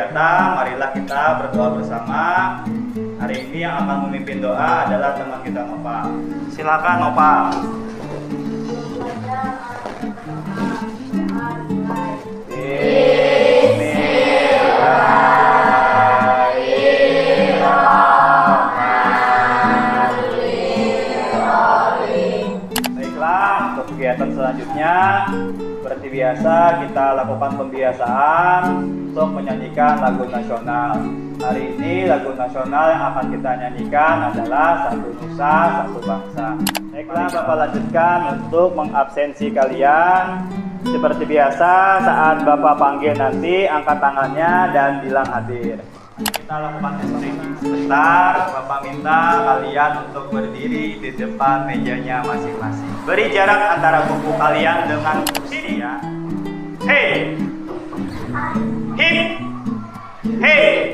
kegiatan, marilah kita berdoa bersama. Hari ini yang akan memimpin doa adalah teman kita Nova. Silakan Nova. Kegiatan selanjutnya seperti biasa kita lakukan pembiasaan untuk menyanyikan lagu nasional. Hari ini lagu nasional yang akan kita nyanyikan adalah Satu Nusa Satu Bangsa. Baiklah, Bapak lanjutkan untuk mengabsensi kalian. Seperti biasa saat Bapak panggil nanti angkat tangannya dan bilang hadir. Kita lakukan testing sebentar. Bapak minta kalian untuk berdiri di depan mejanya masing-masing. Beri jarak antara buku kalian dengan kursi ya. Hey, hip, hey.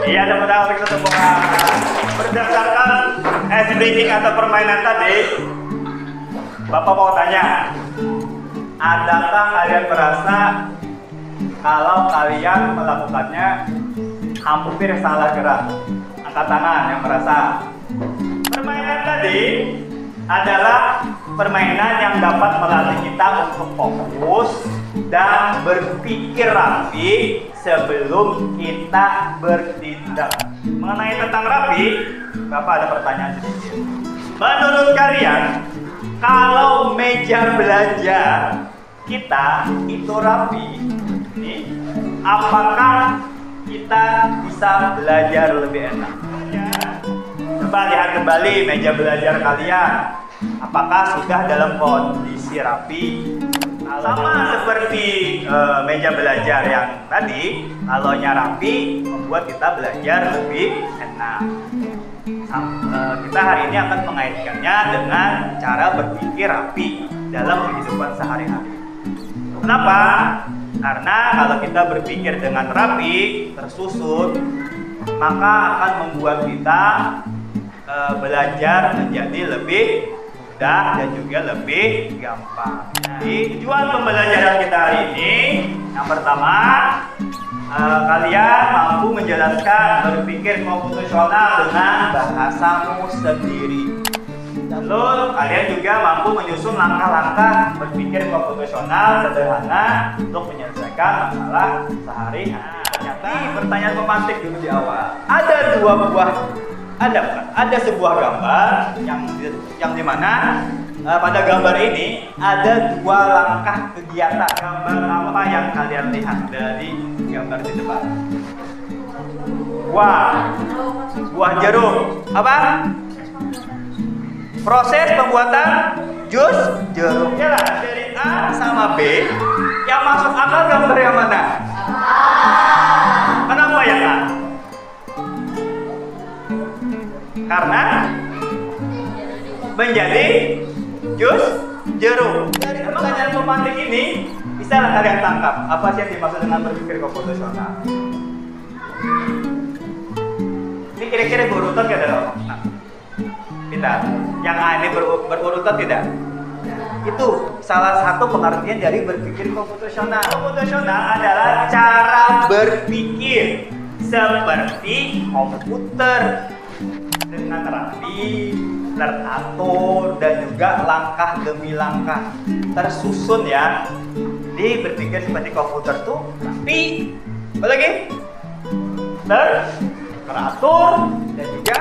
Iya, teman-teman kita semua. Berdasarkan ice breaking atau permainan tadi, Bapak mau tanya, adakah kalian merasa kalau kalian melakukannya hampir salah gerak? Angkat tangan yang merasa. Permainan tadi adalah permainan yang dapat melatih kita untuk fokus dan berpikir rapi sebelum kita bertindak. Mengenai tentang rapi, Bapak ada pertanyaan sedikit. Menurut kalian, kalau meja belajar kita itu rapi, apakah kita bisa belajar lebih enak? Coba lihat kembali meja belajar kalian. Apakah sudah dalam kondisi rapi? Sama seperti meja belajar yang tadi, kalaunya rapi membuat kita belajar lebih enak. Kita hari ini akan mengaitkannya dengan cara berpikir rapi dalam kehidupan sehari-hari. Kenapa? Karena kalau kita berpikir dengan rapi, tersusun, maka akan membuat kita belajar menjadi lebih mudah dan juga lebih gampang. Jadi tujuan pembelajaran kita hari ini, yang pertama, kalian mampu menjelaskan berpikir komputasional dengan bahasamu sendiri. Lalu kalian juga mampu menyusun langkah-langkah berpikir komputasional sederhana untuk menyelesaikan masalah sehari-hari. Ternyata pertanyaan pemantik dulu di awal. Ada sebuah gambar yang dimana pada gambar ini ada dua langkah kegiatan. Gambar apa yang kalian lihat dari gambar di depan? Buah jeruk. Apa? Proses pembuatan jus jeruk. Ya lah, dari A sama B yang masuk akal gambar yang mana? Kenapa ya Kak? Karena menjadi jus jeruk. Dari pertanyaan pemantik ini bisa kalian tangkap apa sih yang dimaksud dengan berpikir komputasional? Ini kira-kira berurutan gak dalam? Tidak. Yang A ini berurutan tidak? Itu salah satu pengertian dari berpikir komputasional. Komputasional adalah cara berpikir seperti komputer dengan rapi, teratur, dan juga langkah demi langkah tersusun ya. Jadi berpikir seperti komputer tuh rapi, apa lagi? Teratur, dan juga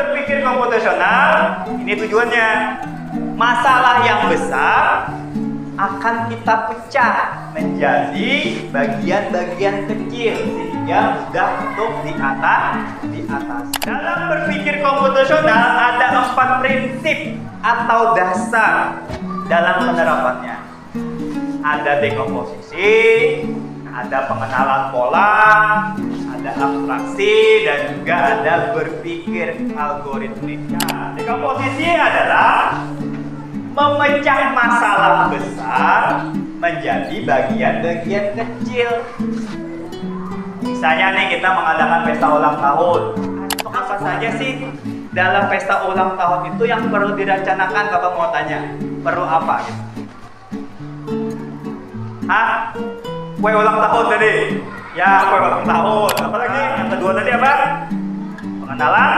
berpikir komputasional. Ini tujuannya, masalah yang besar akan kita pecah menjadi bagian-bagian kecil sehingga mudah untuk diatasi. Dalam berpikir komputasional ada 4 prinsip atau dasar dalam penerapannya. Ada dekomposisi, ada pengenalan pola, ada abstraksi, dan juga ada berpikir algoritmik. Dekomposisi adalah memecah masalah besar menjadi bagian-bagian kecil. Misalnya nih, kita mengadakan pesta ulang tahun. Untuk apa saja sih dalam pesta ulang tahun itu yang perlu direncanakan? Bapak mau tanya, perlu apa gitu? kue ulang tahun tadi. Ya, kue ulang tahun. Apalagi yang kedua tadi apa? Pengenalan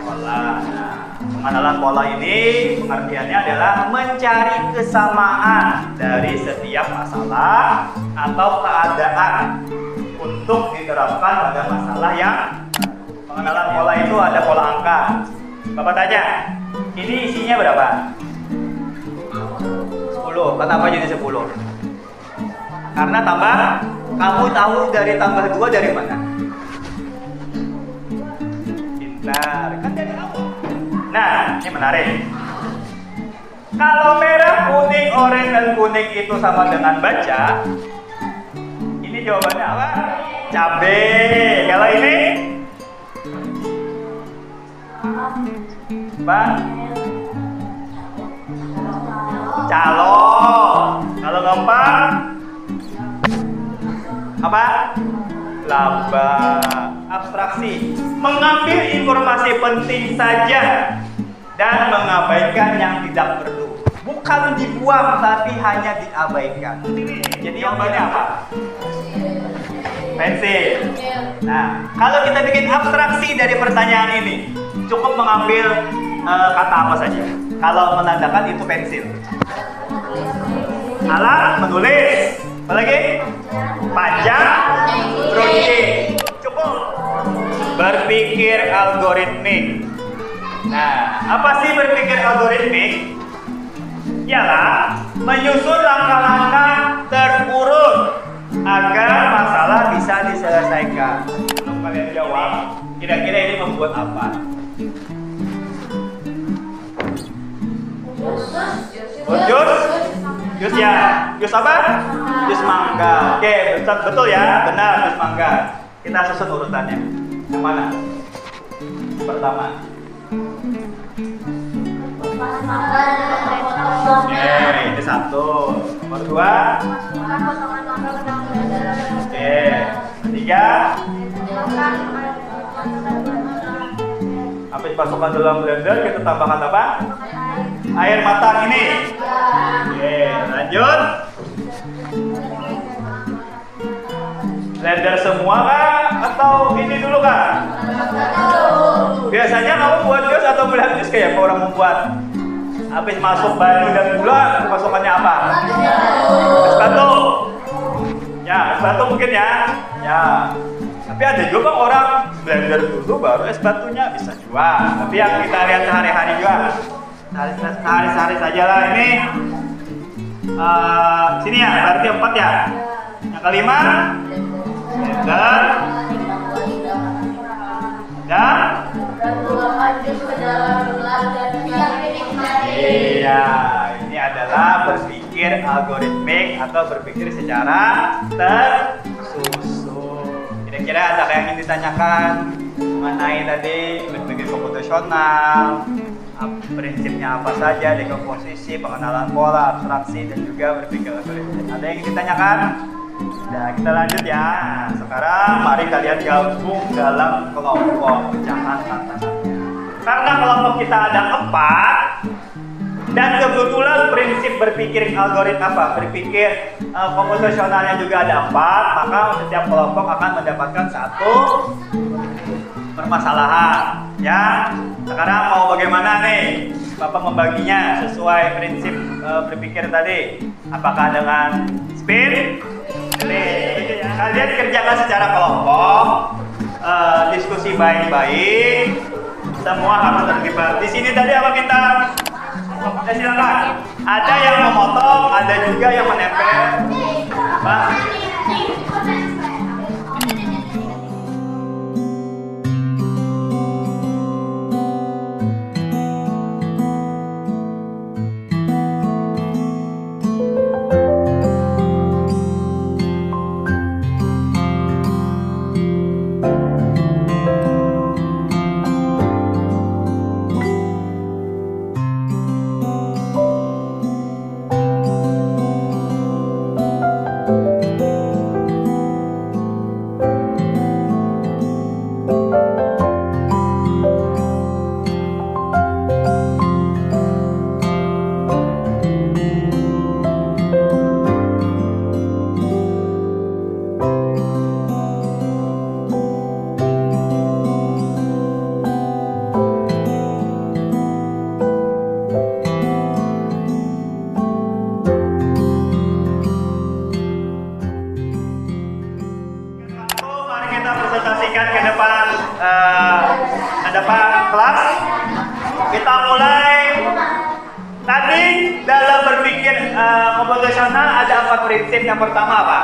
pola. Nah, pengenalan pola ini pengertiannya adalah mencari kesamaan dari setiap masalah atau keadaan untuk diterapkan pada masalah yang pengenalan pola itu ada pola angka. Bapak tanya, ini isinya berapa? 10. Kenapa jadi 10? Karena tambah, kamu tahu dari tambah 2 dari mana? Pintar, kan dari awal. Nah, ini menarik. Kalau merah, kuning, oranye, dan kuning itu sama dengan baca, ini jawabannya apa? Cabe. Kalau ini? Apa? Calon. Kalau keempat? Apa? Laba. Abstraksi. Mengambil informasi penting saja dan mengabaikan yang tidak perlu. Bukan dibuang tapi hanya diabaikan. Jadi jawabannya apa? Pensil. Nah, kalau kita bikin abstraksi dari pertanyaan ini, cukup mengambil kata apa saja. Kalau menandakan itu pensil. Alat menulis. Apalagi? Panjang, proyek. Cukup. Berpikir algoritmik. Nah, apa sih berpikir algoritmik? Ialah menyusun langkah-langkah terurut agar masalah bisa diselesaikan. Sebelum kalian jawab, kira-kira ini membuat apa? Jus? Jus ya? Jus apa? Jus mangga. Oke, betul ya? Benar, jus mangga. Kita susun urutannya. Yang mana? Pertama. Oke, ini 1. Nomor 2. Oke, 3. Habis masukkan dalam blender, kita tambahkan apa? Air matang ini. Oke, lanjut. Blender semua kah? Atau ini dulu kah? Biasanya kamu buat jus atau melihat jus kayak apa orang membuat? Habis masuk batu dan gula, masukannya apa? Es batu. Ya, es batu mungkin ya. Ya. Tapi ada juga orang blender dulu baru es batunya bisa jual. Tapi yang kita lihat sehari-hari juga. Sehari-hari saja lah ini. Sini ya, berarti 4 ya. Yang kelima, blender. Dan iya, ini adalah berpikir algoritmik atau berpikir secara tersusun. Kira-kira ada yang ingin ditanyakan mengenai tadi berpikir komputasional, prinsipnya apa saja, dekomposisi, pengenalan pola, abstraksi, dan juga berpikir algoritmik. Ada yang ingin ditanyakan? Nah, kita lanjut ya. Sekarang mari kalian gabung dalam kelompok pecahan tantangannya. Karena kelompok kita ada 4 dan kebetulan prinsip berpikir berpikir komputasionalnya juga ada 4, maka setiap kelompok akan mendapatkan 1 permasalahan. Ya, sekarang mau bagaimana nih Bapak membaginya sesuai prinsip berpikir tadi? Apakah dengan spin? Kalian kerjakan secara kelompok, diskusi baik-baik, semua harus terlibat. Di sini tadi apa kita? Silakan. Ada yang memotong, ada juga yang menempel. Apa? ada Pak kelas. Kita mulai. Tadi dalam berpikir komputasional ada 4 prinsip. Yang pertama apa?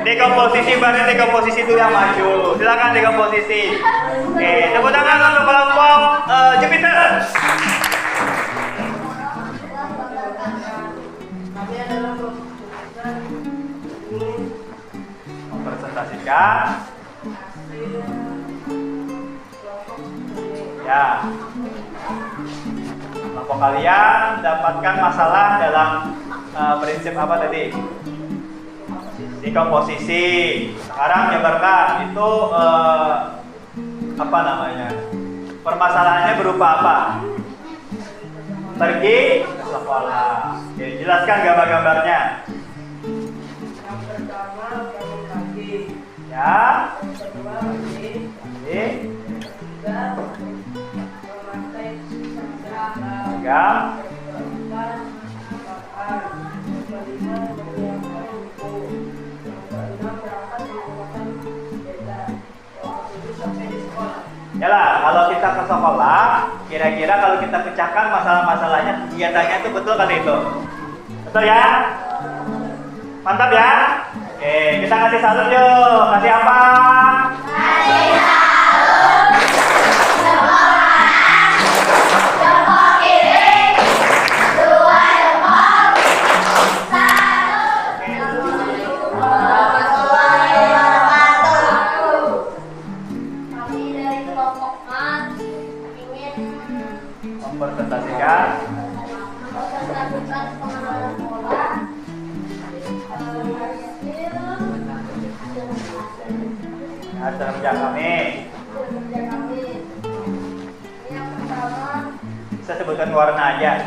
Dekomposisi, berarti dekomposisi itu yang maju. Silakan dekomposisi. Oke, tepuk tangan untuk kelompok Jupiter. Mempresentasikan. Ya. Kelompok kalian dapatkan masalah dalam prinsip apa tadi? Dekomposisi. Sekarang jabarkan itu apa namanya? Permasalahannya berupa apa? Pergi ke sekolah. Oke, jelaskan gambar-gambarnya. Yang pertama bangun pagi. Ya. Yang kedua mandi. Oke. Tiga memakai seragam. Tiga. Keempat makan. Kelima menyiapkan buku. Yang keenam berangkat menggunakan sepeda. Yang ketujuh sampai di sekolah. Yalah, kalau kita ke sekolah, kira-kira kalau kita pecahkan masalah-masalahnya, kegiatannya itu betul kan itu? Betul ya? Mantap ya? Oke, kita kasih salut yuk. Kasih apa? Kasih salut. Jempol kiri, 2 jempol, 1. Kami dari kelompok A ingin Mempresentasikan. mempresentasikan pengenalan bola Hasil kerja kami. kerja kami. Yang pertama Bisa sebutkan warna aja.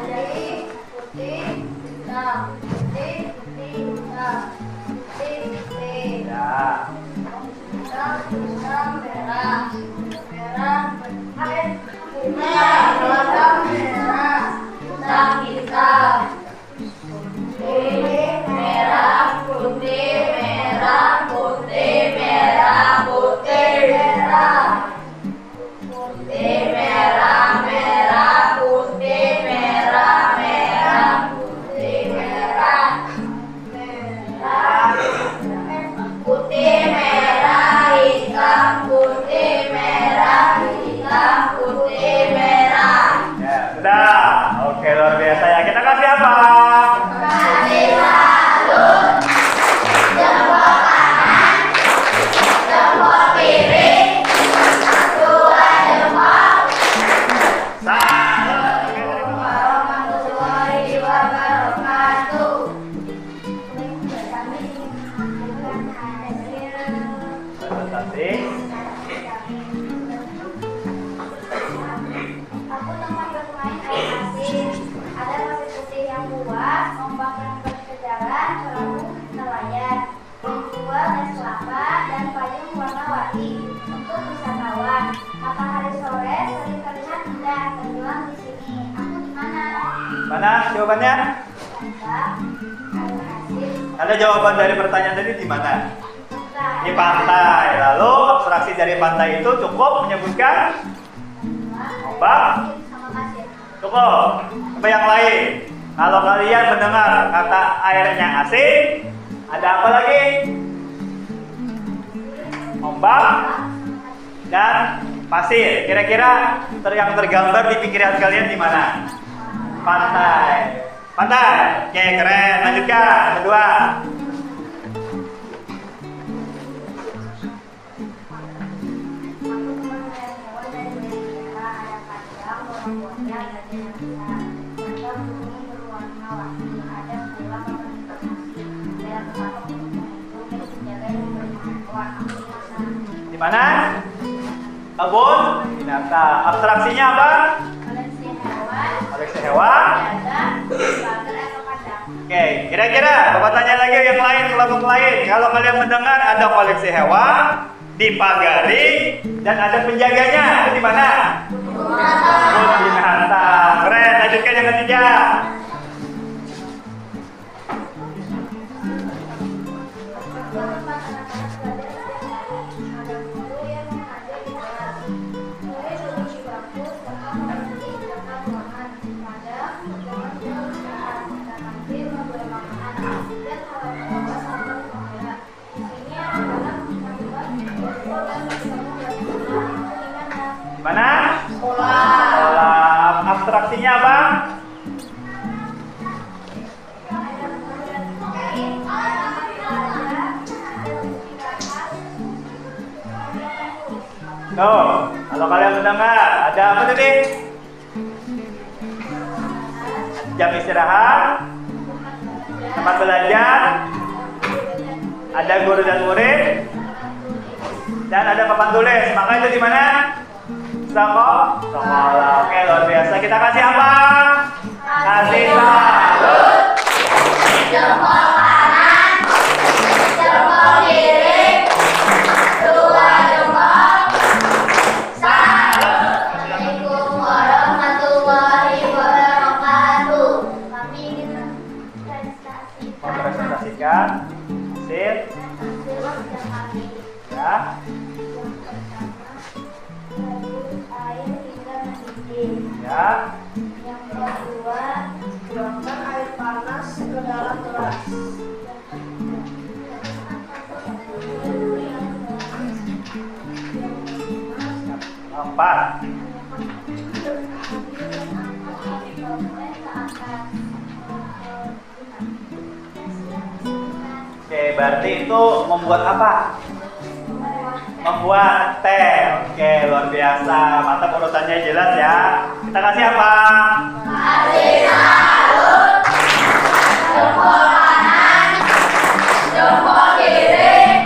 dari putih, hitam, putih, hitam, putih, putih, Ya. hitam, merah, merah, hitam, merah, hitam, hitam. Putih, merah, putih, merah, putih, merah, putih, merah. Putih, merah, merah, putih, merah, merah, putih, merah. Merah, putih, merah, hitam, putih, merah, hitam, putih, merah. Ya, sudah. Oke, luar biasa ya. Kita kasih apa? Kasih salut. Jempol kanan, jempol kiri, 2 jempol. Salut. Warahmatullahi wabarakatuh. Presentasi. Aku teman bermain air asin. Ada pasir putih yang luas, ombak yang berkejaran, perahu nelayan, dua es kelapa, dan payung warna-warni untuk wisatawan. Matahari sore sering terlihat indah tenggelam di sini. Aku di mana? Mana jawabannya? Jambak, air asin, Ada jawaban dari pertanyaan tadi di mana? pantai. Di pantai. Lalu abstraksi dari pantai itu cukup menyebutkan ombak. Sama pasir. Cukup. Apa yang lain? Kalau kalian mendengar kata airnya asin, ada apa lagi? Ombak dan pasir. Kira-kira yang tergambar di pikiran kalian di mana? Pantai. Pantai. Oke, keren. Lanjutkan. Kedua. Di mana? Kebun binatang. Abstraksinya apa? Koleksi hewan, Koleksi hewan. dagang, pagar atau kandang. Oke, kira-kira Bapak tanya lagi yang lain, kelompok lain. Kalau kalian mendengar ada koleksi hewan, dipagari, dan ada penjaganya, itu di mana? Kebun binatang. Keren, lanjutkan yang ketiga. Tuh, kalau kalian mendengar, ada apa tadi? Jam istirahat, tempat belajar, ada guru dan murid, dan ada papan tulis. Maka itu di mana? Sekolah. Oke, luar biasa. Kita kasih apa? Kasih salut. Jempol kanan, jempol kiri, dua jempol, salut. Assalamualaikum warahmatullahi wabarakatuh. Kami ingin Mempresentasikan hasil kerja kami. ya. Yang pertama, rebus air hingga mendidih. Ya. Yang kedua, tuangkan air panas ke dalam gelas. Empat. Oke, berarti itu membuat apa? Membuat teh. Oke, luar biasa. Mantap, urutannya jelas ya. Kita kasih apa? Kasih salut. Jempol kanan, jempol kiri,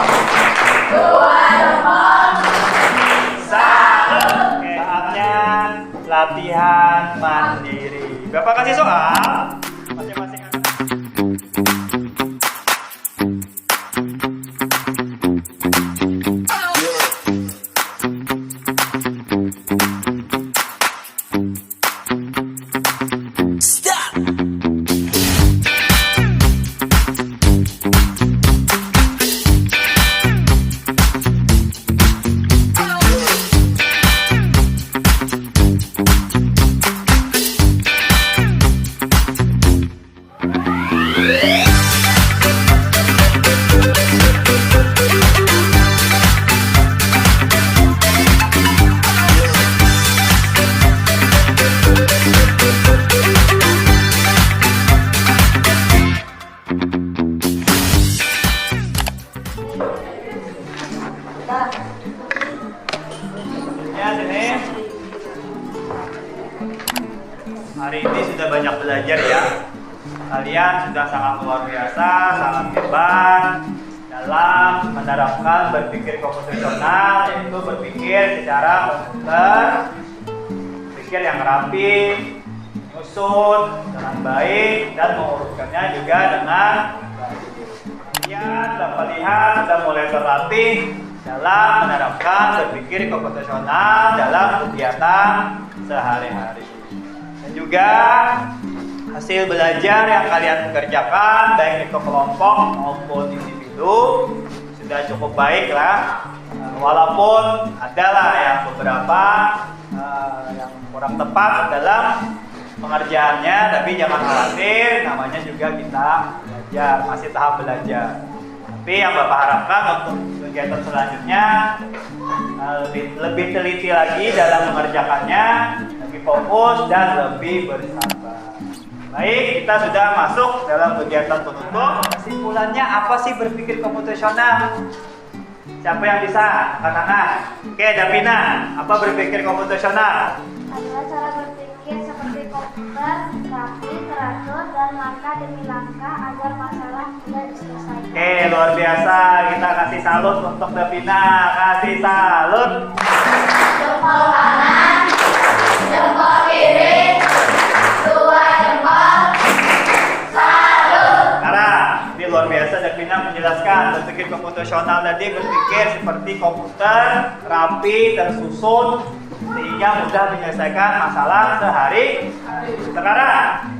dua jempol. Salut. Oke, saatnya latihan mandiri. Bapak kasih soal. Masing-masing anak. Ya, sini. Hari ini sudah banyak belajar ya. Kalian sudah sangat luar biasa, sangat hebat dalam menerapkan berpikir komputesional, yaitu berpikir secara komputer, berpikir yang rapi, menyusun dengan baik, dan mengurutkannya juga dengan baik. Kalian dapat lihat sudah mulai terlatih dalam menerapkan berpikir komputesional dalam kegiatan sehari-hari. Dan juga hasil belajar yang kalian kerjakan baik itu kelompok maupun individu sudah cukup baik lah. Walaupun adalah yang beberapa yang kurang tepat dalam pengerjaannya, tapi jangan khawatir, namanya juga kita belajar, masih tahap belajar. Tapi yang Bapak harapkan untuk kegiatan selanjutnya lebih teliti lagi dalam mengerjakannya, lebih fokus dan lebih bersabar. Baik, kita sudah masuk dalam kegiatan penutup. Kesimpulannya apa sih berpikir komputasional? Siapa yang bisa angkat tangan? Oke, Davina, apa berpikir komputasional? Adalah cara berpikir seperti komputer, rapi, teratur, dan langkah demi langkah agar masalah mudah diselesaikan. Oke, luar biasa. Kita kasih salut untuk Davina. Kasih salut. Jempol kanan, jempol kiri, dua jempol, salut. Sekarang, ini luar biasa Davina menjelaskan berpikir komputasional tadi berpikir seperti komputer, rapi, tersusun, sehingga mudah menyelesaikan masalah sehari. Sekarang,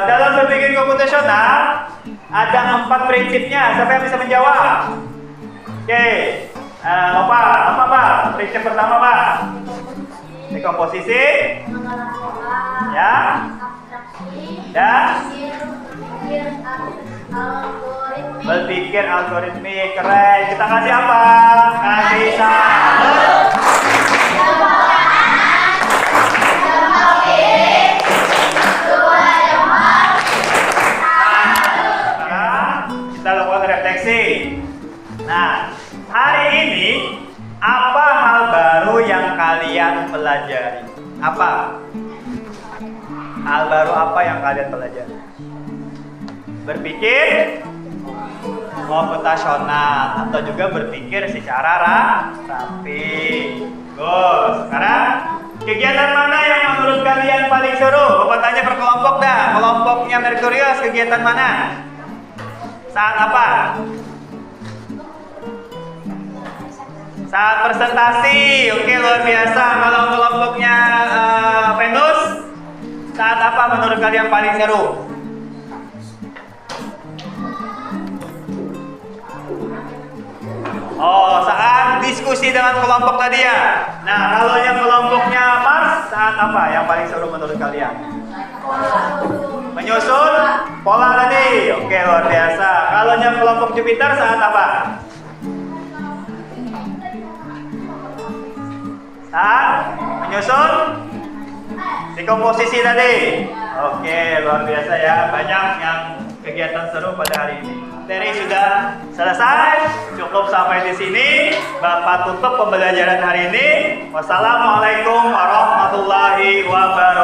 dalam berpikir komputasional ada 4 prinsipnya. Siapa yang bisa menjawab? Oke, apa Pak? Prinsip pertama Pak? Dekomposisi, ya, dan berpikir algoritmik. Keren. Kita kasih apa? Kasih salut. Kita lakukan refleksi. Nah, hari ini apa hal baru kalian pelajari? Apa? Hal baru apa yang kalian pelajari? Berpikir komputasional atau juga berpikir secara rapi. Gus, sekarang kegiatan mana yang menurut kalian paling seru? Bapak tanya per kelompok dah. Kelompoknya Merkurius kegiatan mana? Saat apa? Saat presentasi. Oke, luar biasa. Kalau kelompoknya Venus, saat apa menurut kalian paling seru? Oh, saat diskusi dengan kelompok tadi ya. Nah, kalau yang kelompoknya Mars, saat apa yang paling seru menurut kalian? Menyusun pola tadi. Oke, luar biasa. Kalau yang kelompok Jupiter saat apa? Saat menyusun dekomposisi tadi. Oke, luar biasa ya. Banyak yang kegiatan seru pada hari ini. Materi sudah selesai, cukup sampai di sini. Bapak tutup pembelajaran hari ini. Wassalamualaikum warahmatullahi wabarakatuh.